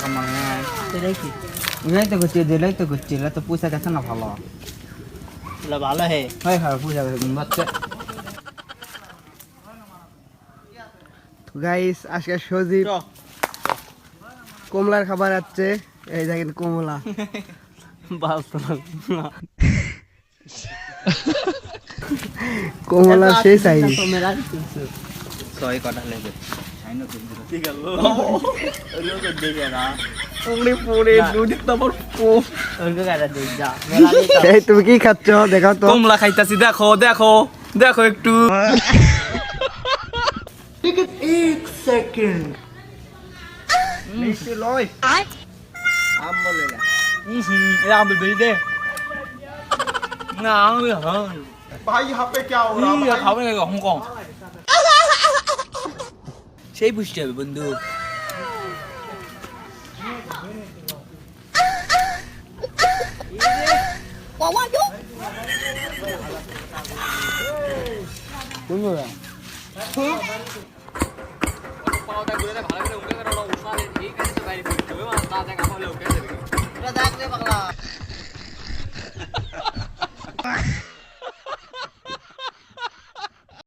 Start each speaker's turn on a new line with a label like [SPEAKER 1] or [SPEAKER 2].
[SPEAKER 1] মানে এটাই কি এটাই তো করছি দিলাই তো করছি এটা তো পয়সা গেছে না ভালো ভালো হে হয় হয় পয়সা গেছে বাচ্চা
[SPEAKER 2] গাইস আজকে সজীব কমলার খাবার আছে এই দেখেন কমলা কমলা শেষ আই
[SPEAKER 1] ছয় কটা লেগে
[SPEAKER 2] তুমি কি খাচ্ছ দেখাও তো
[SPEAKER 1] কমলা খাইতাছি দেখো দেখো দেখো একটু
[SPEAKER 2] এক সেকেন্ড
[SPEAKER 1] মিষ্টি লয়
[SPEAKER 2] আম বলে না
[SPEAKER 1] আম বেরি দে না আমি হ্যাঁ
[SPEAKER 3] भाई यहाँ पे क्या हो रहा है
[SPEAKER 1] খাবে না হংকং সেই বুঝতে হবে বন্ধু